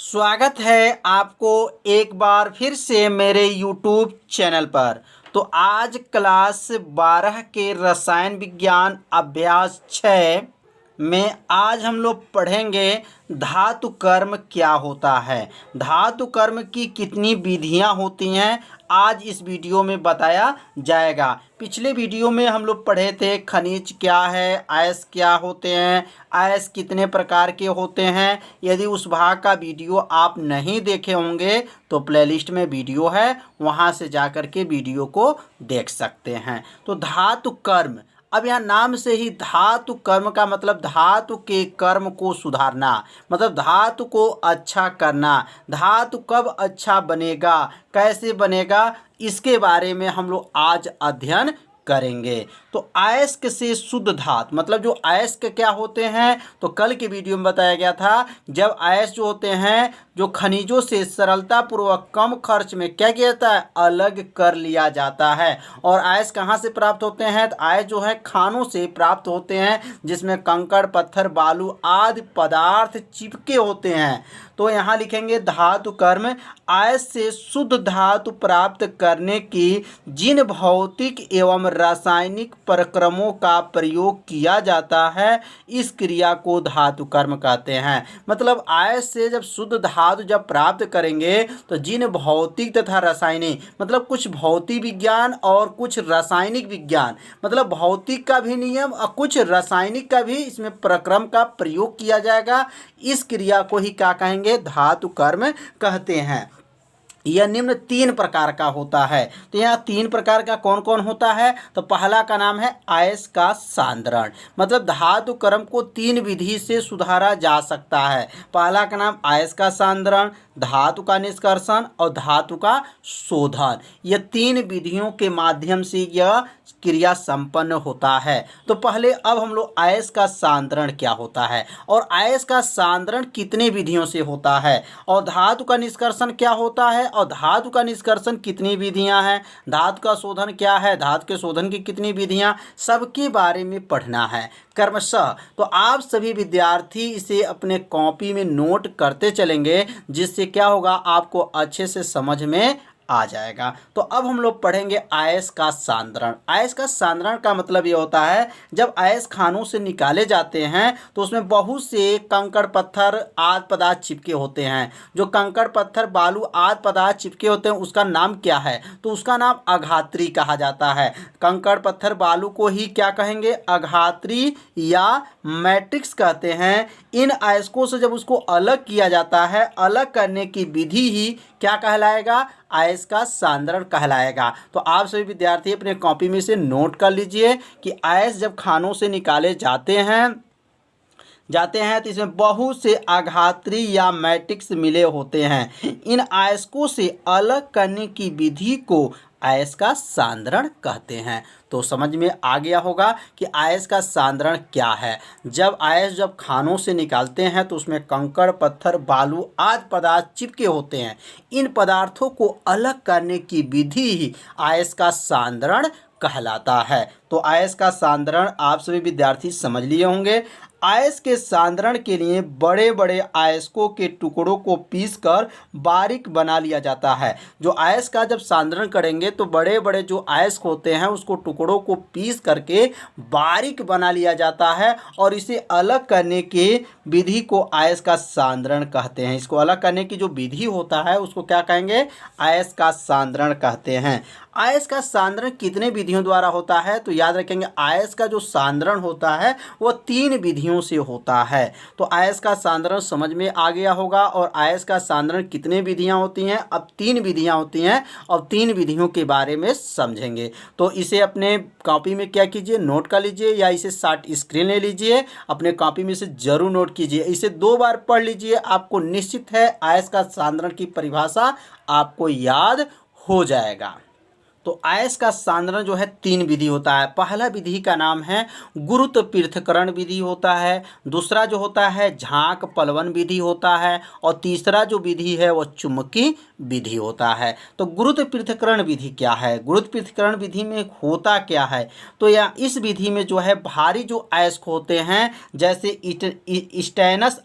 स्वागत है आपको एक बार फिर से मेरे YouTube चैनल पर। तो आज क्लास 12 के रसायन विज्ञान अभ्यास 6 में आज हम लोग पढ़ेंगे धातु कर्म क्या होता है, धातु कर्म की कितनी विधियां होती हैं, आज इस वीडियो में बताया जाएगा। पिछले वीडियो में हम लोग पढ़े थे खनिज क्या है, अयस्क क्या होते हैं, अयस्क कितने प्रकार के होते हैं। यदि उस भाग का वीडियो आप नहीं देखे होंगे तो प्लेलिस्ट में वीडियो है, वहां से जाकर के वीडियो को देख सकते हैं। तो धातु कर्म, अब यहाँ नाम से ही धातु कर्म का मतलब धातु के कर्म को सुधारना, मतलब धातु को अच्छा करना। धातु कब अच्छा बनेगा, कैसे बनेगा, इसके बारे में हम लोग आज अध्ययन करेंगे। तो अयस्क से शुद्ध धातु, मतलब जो अयस्क क्या होते हैं, तो कल के वीडियो में बताया गया था जब अयस्क जो होते हैं जो खनिजों से सरलता पूर्वक कम खर्च में क्या किया जाता है, अलग कर लिया जाता है। और अयस्क कहाँ से प्राप्त होते हैं, तो अयस्क जो है खानों से प्राप्त होते हैं जिसमें कंकड़ पत्थर बालू आदि पदार्थ चिपके होते हैं। तो यहाँ लिखेंगे धातु कर्म, अयस्क से शुद्ध धातु प्राप्त करने की जिन भौतिक एवं रासायनिक प्रक्रमों का प्रयोग किया जाता है, इस क्रिया को धातु कर्म कहते हैं। मतलब अयस्क से जब शुद्ध धातु जब प्राप्त करेंगे तो जिन भौतिक तथा रासायनिक, मतलब कुछ भौतिक विज्ञान और कुछ रासायनिक विज्ञान, मतलब भौतिक का भी नियम और कुछ रासायनिक का भी इसमें प्रक्रम का प्रयोग किया जाएगा। इस क्रिया को ही क्या कहेंगे, धातु कर्म कहते हैं। यह निम्न 3 प्रकार का होता है। तो यहाँ 3 प्रकार का कौन कौन होता है, तो पहला का नाम है अयस्क का सांद्रण, मतलब धातु कर्म को 3 विधि से सुधारा जा सकता है। पहला का नाम अयस्क का सांद्रण, धातु का निष्कर्षण और धातु का शोधन। यह 3 विधियों के माध्यम से यह क्रिया संपन्न होता है। तो पहले अब हम लोग अयस्क का सांद्रण क्या होता है और अयस्क का सांद्रण कितने विधियों से होता है, और धातु का निष्कर्षण क्या होता है और धातु का निष्कर्षण कितनी विधियां हैं, धातु का शोधन क्या है, धातु के शोधन की कितनी विधियां, सबके बारे में पढ़ना है क्रमशः। तो आप सभी विद्यार्थी इसे अपने कॉपी में नोट करते चलेंगे, जिससे क्या होगा, आपको अच्छे से समझ में आ जाएगा। तो अब हम लोग पढ़ेंगे अयस्क का सांद्रण। अयस्क का सांद्रण का मतलब ये होता है जब अयस्क खानों से निकाले जाते हैं तो उसमें बहुत से कंकड़ पत्थर आदि पदार्थ चिपके होते हैं। जो कंकड़ पत्थर बालू आदि पदार्थ चिपके होते हैं उसका नाम क्या है, तो उसका नाम अघात्री कहा जाता है। कंकड़ पत्थर बालू को ही क्या कहेंगे, अघात्री या मैट्रिक्स कहते हैं। इन अयस्कों से जब उसको अलग किया जाता है, अलग करने की विधि ही क्या कहलाएगा, अयस्क का सांद्रण कहलाएगा। तो आप सभी विद्यार्थी अपने कॉपी में से नोट कर लीजिए कि अयस्क जब खानों से निकाले जाते हैं तो इसमें बहुत से अघात्री या मैट्रिक्स मिले होते हैं। इन अयस्कों से अलग करने की विधि को अयस्क का सांद्रण कहते हैं। तो समझ में आ गया होगा कि अयस्क का सांद्रण क्या है। जब अयस्क जब खानों से निकालते हैं तो उसमें कंकड़ पत्थर बालू आदि पदार्थ चिपके होते हैं। इन पदार्थों को अलग करने की विधि ही अयस्क का सांद्रण कहलाता है। तो अयस्क का सांद्रण आप सभी विद्यार्थी समझ लिए होंगे। अयस्क के सांद्रण के लिए बड़े बड़े अयस्कों के टुकड़ों को पीसकर बारीक बना लिया जाता है। जो अयस्क का जब सांद्रण करेंगे तो बड़े बड़े जो अयस्क होते हैं उसको टुकड़ों को पीस करके बारीक बना लिया जाता है और इसे अलग करने की विधि को अयस्क का सांद्रण कहते हैं। इसको अलग करने की जो विधि होता है उसको क्या कहेंगे, अयस्क का सांद्रण कहते हैं। अयस्क का सांद्रण कितने विधियों द्वारा होता है, तो याद रखेंगे अयस्क का जो सांद्रण होता है वो 3 विधियों से होता है। तो अयस्क का सांद्रण समझ में आ गया होगा। और अयस्क का सांद्रण कितने विधियां होती हैं, अब 3 विधियां होती हैं और 3 विधियों के बारे में समझेंगे। तो इसे अपने कॉपी में क्या कीजिए, नोट कर लीजिए या इसे शॉर्ट स्क्रीन ले लीजिए, अपने कॉपी में से जरूर नोट कीजिए। इसे 2 बार पढ़ लीजिए, आपको निश्चित है अयस्क का सांद्रण की परिभाषा आपको याद हो जाएगा। तो अयस्क का सांद्रण जो है 3 विधि होता है। पहला विधि का नाम है गुरुत्व पृथक्करण विधि होता है, दूसरा जो होता है झांक पलवन विधि होता है, और तीसरा जो विधि है वो चुंबकीय विधि होता है। तो गुरुत्व पृथक्करण विधि क्या है? गुरुत्व पृथक्करण विधि में होता क्या है? तो या इस विधि में जो है भारी जो अयस्क होते हैं, जैसे स्टेनस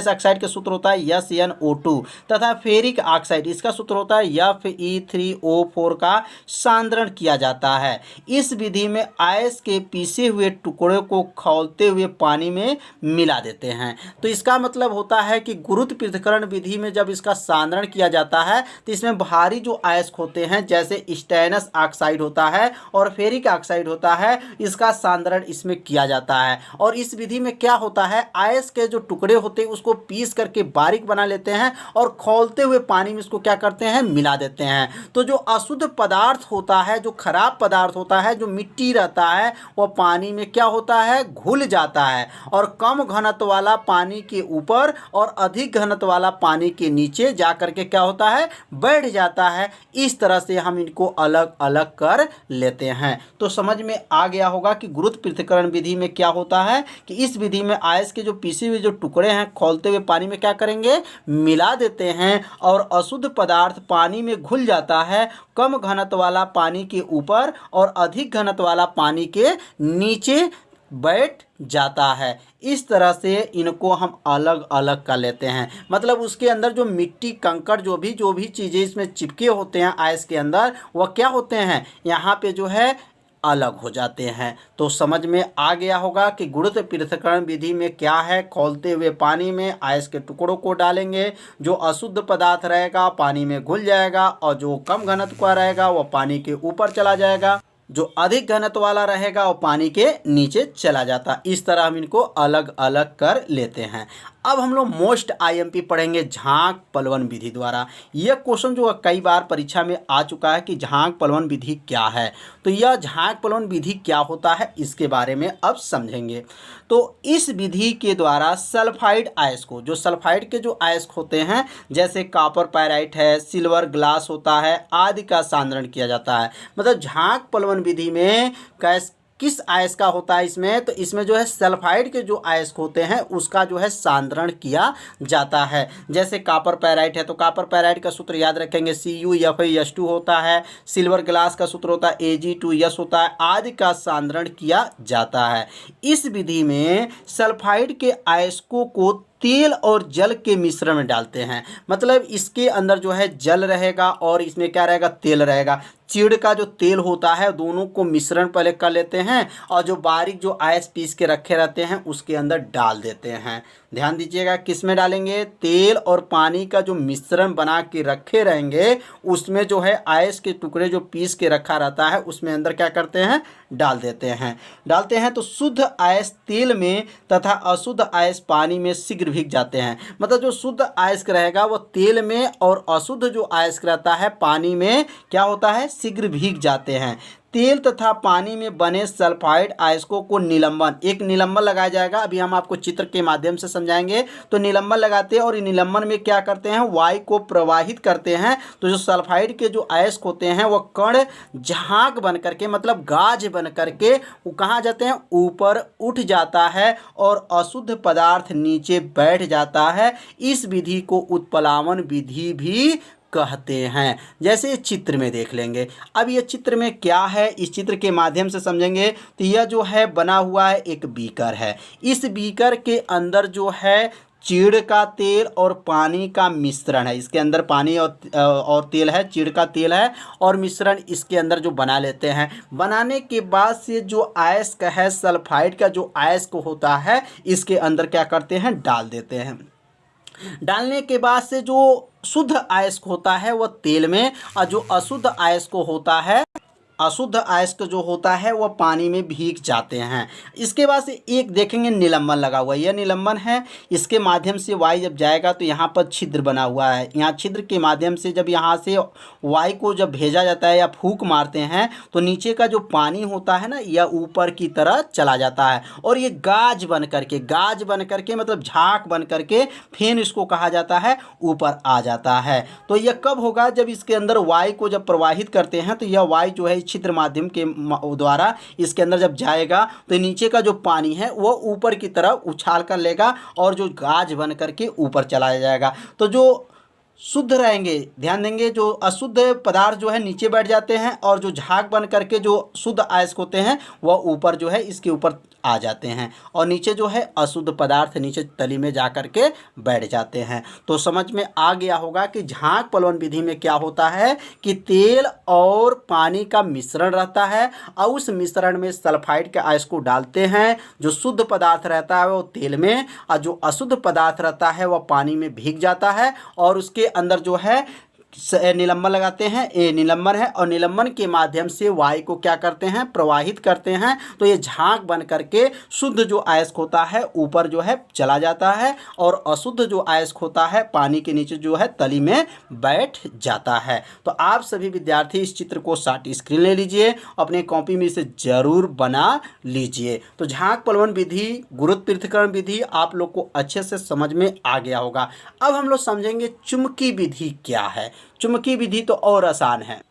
ऑक्साइड का सूत्र होता है SnO2, तथा फेरिक ऑक्साइड इसका सूत्र होता है Fe3O4 का सांद्रण किया जाता है। इस विधि में अयस्क के पीसे हुए टुकड़े को खौलते हुए पानी में मिला देते हैं। तो इसका मतलब होता है कि गुरुत्व पृथक्करण विधि में जब इसका सांद्रण किया जाता है तो इसमें भारी जो अयस्क होते हैं, जैसे स्टेनस ऑक्साइड होता है और फेरिक ऑक्साइड होता है, इसका सांद्रण इसमें किया जाता है। और इस विधि में क्या होता है, अयस्क के जो टुकड़े होते हैं उसको पीस करके बारीक बना लेते हैं और खौलते हुए पानी में इसको क्या करते हैं, मिला देते हैं। तो जो अशुद्ध पदार्थ होता है, जो खराब पदार्थ होता है, जो मिट्टी रहता है, वह पानी में क्या होता है, घुल जाता है, और कम घनत्व वाला पानी के ऊपर और अधिक घनत्व वाला पानी के नीचे जाकर के क्या होता है, बैठ जाता है। इस तरह से हम इनको अलग अलग कर लेते हैं। तो समझ में आ गया होगा कि गुरुत्व पृथक्करण विधि में क्या होता है कि इस विधि में अयस्क के जो पीसे हुए जो टुकड़े हैं खौलते हुए पानी में क्या करेंगे, मिला देते हैं, और अशुद्ध पदार्थ पानी में घुल जाता है, कम घनत्व वाला पानी के ऊपर और अधिक घनत्व वाला पानी के नीचे बैठ जाता है। इस तरह से इनको हम अलग अलग कर लेते हैं। मतलब उसके अंदर जो मिट्टी कंकड़ जो भी चीज़ें इसमें चिपके होते हैं अयस्क के अंदर, वह क्या होते हैं, यहाँ पे जो है अलग हो जाते हैं। तो समझ में आ गया होगा कि गुरुत्व पृथक्करण विधि में क्या है, खौलते हुए पानी में अयस्क के टुकड़ों को डालेंगे, जो अशुद्ध पदार्थ रहेगा पानी में घुल जाएगा, और जो कम घनत्व का रहेगा वह पानी के ऊपर चला जाएगा, जो अधिक घनत्व वाला रहेगा वो पानी के नीचे चला जाता। इस तरह हम इनको अलग अलग कर लेते हैं। अब हम लोग मोस्ट IMP पढ़ेंगे झांक पलवन विधि द्वारा। यह क्वेश्चन जो कई बार परीक्षा में आ चुका है कि झांक पलवन विधि क्या है। तो यह झांक पलवन विधि क्या होता है इसके बारे में अब समझेंगे। तो इस विधि के द्वारा सल्फाइड अयस्क को, जो सल्फाइड के जो अयस्क होते हैं, जैसे कॉपर पायराइट है, सिल्वर ग्लास होता है, आदि का सांद्रण किया जाता है। मतलब झांक पलवन विधि में किस अयस्क का होता है इसमें, तो इसमें जो है सल्फाइड के जो अयस्क होते हैं उसका जो है सांद्रण किया जाता है। जैसे कॉपर पायराइट है तो कॉपर पायराइट का सूत्र याद रखेंगे CuFeS2 होता है, सिल्वर ग्लास का सूत्र होता है Ag2S होता है, आदि का सांद्रण किया जाता है। इस विधि में सल्फाइड के अयस्कों को तेल और जल के मिश्रण में डालते हैं। मतलब इसके अंदर जो है जल रहेगा और इसमें क्या रहेगा, तेल रहेगा। चिड़ का जो तेल होता है दोनों को मिश्रण पहले कर लेते हैं, और जो बारीक जो अयस्क पीस के रखे रहते हैं उसके अंदर डाल देते हैं। ध्यान दीजिएगा, किस में डालेंगे, तेल और पानी का जो मिश्रण बना के रखे रहेंगे उसमें जो है अयस्क के टुकड़े जो पीस के रखा रहता है उसमें अंदर क्या करते हैं, डाल देते हैं। तो शुद्ध अयस्क तेल में तथा अशुद्ध अयस्क पानी में शीघ्र भीग जाते हैं। मतलब जो शुद्ध अयस्क रहेगा वो तेल में, और अशुद्ध जो अयस्क रहता है पानी में क्या होता है, शीघ्र भीग जाते हैं। तेल तथा पानी में बने सल्फाइड अयस्कों को निलंबन, एक निलंबन लगाया जाएगा, अभी हम आपको चित्र के माध्यम से समझाएंगे। तो निलंबन लगाते हैं और निलंबन में क्या करते हैं, वायु को प्रवाहित करते हैं। तो जो सल्फाइड के जो अयस्क होते हैं वो कण झाग बन करके, मतलब गाज बन करके वो कहाँ जाते हैं, ऊपर उठ जाता है और अशुद्ध पदार्थ नीचे बैठ जाता है। इस विधि को उत्प्लावन विधि भी कहते हैं। जैसे चित्र में देख लेंगे। अब ये चित्र में क्या है, इस चित्र के माध्यम से समझेंगे। तो यह जो है बना हुआ है एक बीकर है। इस बीकर के अंदर जो है चीड़ का तेल और पानी का मिश्रण है। इसके अंदर पानी और तेल है, चीड़ का तेल है, और मिश्रण इसके अंदर जो बना लेते हैं। बनाने के बाद से जो अयस्क है, सल्फाइड का जो अयस्क होता है, इसके अंदर क्या करते हैं, डाल देते हैं। डालने के बाद से जो शुद्ध अयस्क होता है वह तेल में, और जो अशुद्ध अयस्क होता है अशुद्ध अयस्क जो होता है वह पानी में भीग जाते हैं। इसके बाद से एक देखेंगे निलंबन लगा हुआ है, यह निलंबन है। इसके माध्यम से वायु जब जाएगा तो यहाँ पर छिद्र बना हुआ है, यहाँ छिद्र के माध्यम से जब यहाँ से वायु को जब भेजा जाता है या फूंक मारते हैं तो नीचे का जो पानी होता है ना यह ऊपर की तरह चला जाता है और ये गाज बन करके मतलब झाग बन करके फिर इसको कहा जाता है ऊपर आ जाता है। तो यह कब होगा? जब इसके अंदर वायु को जब प्रवाहित करते हैं तो यह वायु जो है छिद्र माध्यम के द्वारा इसके अंदर जब जाएगा तो नीचे का जो पानी है वह ऊपर की तरफ उछाल कर लेगा और जो गाज बन करके ऊपर चला जाएगा। तो जो शुद्ध रहेंगे, ध्यान देंगे, जो अशुद्ध पदार्थ जो है नीचे बैठ जाते हैं और जो झाग बन करके जो शुद्ध अयस्क होते हैं वह ऊपर जो है इसके ऊपर आ जाते हैं और नीचे जो है अशुद्ध पदार्थ नीचे तली में जा कर के बैठ जाते हैं। तो समझ में आ गया होगा कि झाग पलवन विधि में क्या होता है कि तेल और पानी का मिश्रण रहता है और उस मिश्रण में सल्फाइड के अयस्क को डालते हैं। जो शुद्ध पदार्थ रहता है वो तेल में और जो अशुद्ध पदार्थ रहता है वह पानी में भीग जाता है और उसके अंदर जो है निलंबन लगाते हैं। ये निलंबन है और निलंबन के माध्यम से वायु को क्या करते हैं? प्रवाहित करते हैं। तो ये झाग बन करके शुद्ध जो अयस्क होता है ऊपर जो है चला जाता है और अशुद्ध जो अयस्क होता है पानी के नीचे जो है तली में बैठ जाता है। तो आप सभी विद्यार्थी इस चित्र को शॉर्ट स्क्रीन ले लीजिए, अपने कॉपी में इसे जरूर बना लीजिए। तो झाग पलवन विधि, गुरुत्व पृथक्करण विधि आप लोग को अच्छे से समझ में आ गया होगा। अब हम लोग समझेंगे चुंबकीय विधि क्या है। चुंबकीय विधि तो और आसान है।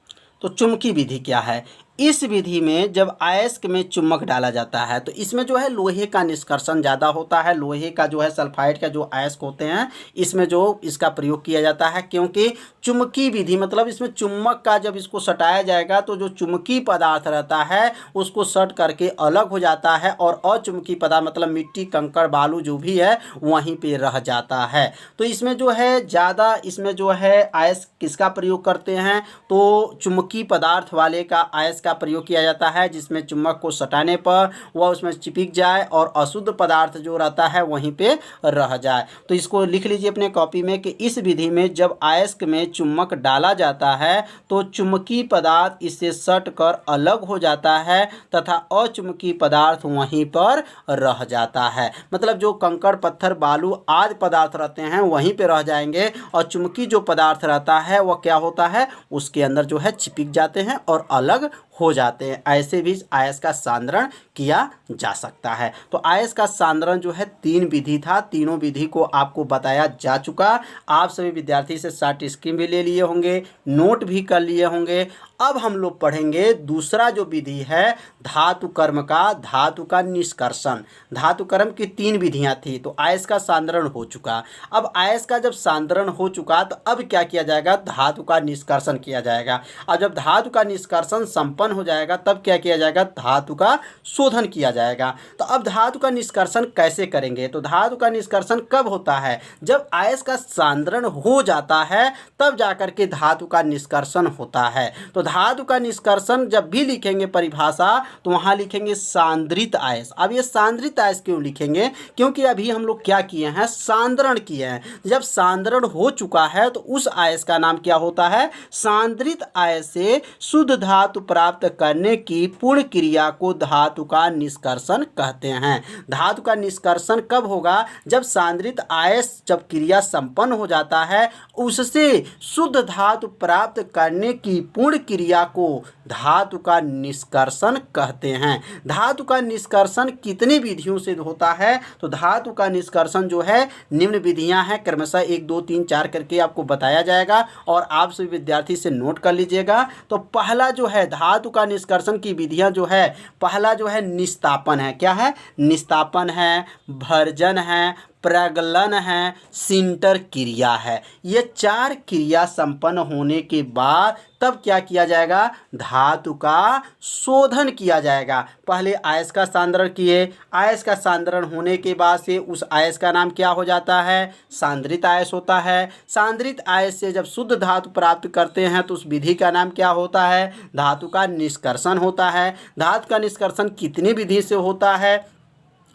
तो चुंबकीय विधि क्या है? इस विधि में जब अयस्क में चुम्बक डाला जाता है तो इसमें जो है लोहे का निष्कर्षण ज़्यादा होता है। लोहे का जो है सल्फाइड का जो अयस्क होते हैं इसमें जो इसका प्रयोग किया जाता है, क्योंकि चुंबकीय विधि मतलब इसमें चुम्बक का जब इसको सटाया जाएगा तो जो चुंबकीय पदार्थ रहता है उसको सट करके अलग हो जाता है और अचुंबकीय पदार्थ मतलब मिट्टी, कंकड़, बालू जो भी है वहीं पर रह जाता है। तो इसमें जो है ज़्यादा इसमें जो है अयस्क किसका प्रयोग करते हैं? तो चुंबकीय पदार्थ वाले का अयस्क का प्रयोग किया जाता है जिसमें चुम्बक को सटाने पर वह उसमें चिपक जाए और अशुद्ध पदार्थ जो रहता है वहीं पे रह जाए। तो इसको लिख लीजिए अपने कॉपी में कि इस विधि में जब अयस्क में चुम्बक डाला जाता है तो चुंबकीय पदार्थ इससे सट कर अलग हो जाता है तथा अचुंबकीय पदार्थ वहीं पर रह जाता है। मतलब जो कंकड़, पत्थर, बालू आदि पदार्थ रहते हैं वहीं पे रह जाएंगे और चुंबकीय जो पदार्थ रहता है वह क्या होता है? उसके अंदर जो है चिपक जाते हैं और अलग हो जाते हैं। ऐसे भी अयस्क का सांद्रण किया जा सकता है। तो अयस्क का सांद्रण जो है 3 विधि था, तीनों विधि को आपको बताया जा चुका। आप सभी विद्यार्थी से शॉर्ट स्क्रीन भी ले लिए होंगे, नोट भी कर लिए होंगे। अब हम लोग पढ़ेंगे दूसरा जो विधि है धातु कर्म का, धातु का निष्कर्षण। धातु कर्म की 3 विधियां थी। तो अयस्क का सांद्रण हो चुका। अब अयस्क का जब सांद्रण हो चुका तो अब क्या किया जाएगा? धातु का निष्कर्षण किया जाएगा। और जब धातु का निष्कर्षण संपन्न हो जाएगा तब क्या किया जाएगा? धातु का शोधन किया जाएगा। तो अब धातु का निष्कर्षण कैसे करेंगे? तो धातु का निष्कर्षण कब होता है? जब अयस्क का सांद्रण हो जाता है तब जाकर के धातु का निष्कर्षण होता है। तो धातु का निष्कर्षण जब भी लिखेंगे परिभाषा तो वहां लिखेंगे सांद्रित अयस्क। अब ये सांद्रित अयस्क क्यों लिखेंगे? क्योंकि अभी हम लोग क्या किए हैं? सांद्रण किए हैं। जब सांद्रण हो चुका है तो उस अयस्क का नाम क्या होता है? सांद्रित अयस्क से शुद्ध धातु प्राप्त करने की पूर्ण क्रिया को धातु का निष्कर्षण कहते हैं। धातु का निष्कर्षण कब होगा? जब सांद्रित अयस्क जब क्रिया संपन्न हो जाता है उससे शुद्ध धातु प्राप्त करने की पूर्ण क्रिया को धातु का निष्कर्षण कहते हैं। धातु का निष्कर्षण कितनी विधियों से होता है? तो धातु का निष्कर्षण जो है निम्न विधियां हैं, क्रमशः 1 2 3 4 करके आपको बताया जाएगा और आप सभी विद्यार्थी से नोट कर लीजिएगा। तो पहला जो है धातु का निष्कर्षण की विधियां जो है, पहला जो है निस्तापन है। क्या है? निस्तापन है, भर्जन है, प्रगलन है, सिंटर क्रिया है। ये 4 क्रिया संपन्न होने के बाद तब क्या किया जाएगा? धातु का शोधन किया जाएगा। पहले अयस्क का सांद्रण किए, अयस्क का सांद्रण होने के बाद से उस अयस्क का नाम क्या हो जाता है? सांद्रित अयस्क होता है। सांद्रित अयस्क से जब शुद्ध धातु प्राप्त करते हैं तो उस विधि का नाम क्या होता है? धातु का निष्कर्षण होता है। धातु का निष्कर्षण कितनी विधि से होता है?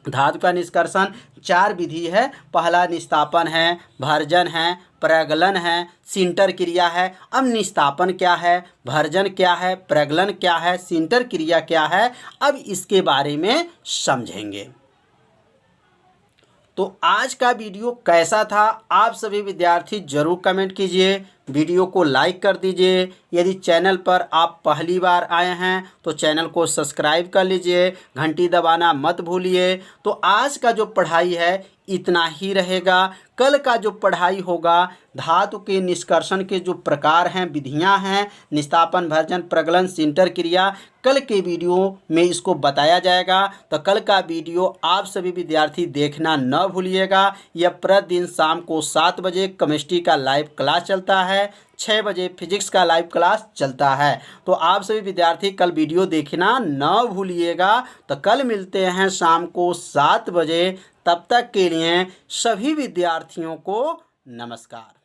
धातु का निष्कर्षण 4 विधि है। पहला निस्तापन है, भर्जन है, प्रगलन है, सिंटर क्रिया है। अब निस्तापन क्या है, भर्जन क्या है, प्रगलन क्या है, सिंटर क्रिया क्या है, अब इसके बारे में समझेंगे। तो आज का वीडियो कैसा था, आप सभी विद्यार्थी जरूर कमेंट कीजिए। वीडियो को लाइक कर दीजिए। यदि चैनल पर आप पहली बार आए हैं तो चैनल को सब्सक्राइब कर लीजिए, घंटी दबाना मत भूलिए। तो आज का जो पढ़ाई है इतना ही रहेगा। कल का जो पढ़ाई होगा धातु के निष्कर्षण के जो प्रकार हैं, विधियां हैं, निस्तापन, भर्जन, प्रगलन, सिंटर क्रिया, कल के वीडियो में इसको बताया जाएगा। तो कल का वीडियो आप सभी विद्यार्थी देखना न भूलिएगा। यह प्रतिदिन शाम को 7 बजे केमिस्ट्री का लाइव क्लास चलता है, 6 बजे फिजिक्स का लाइव क्लास चलता है। तो आप सभी विद्यार्थी कल वीडियो देखना न भूलिएगा। तो कल मिलते हैं शाम को 7 बजे। तब तक के लिए सभी विद्यार्थियों को नमस्कार।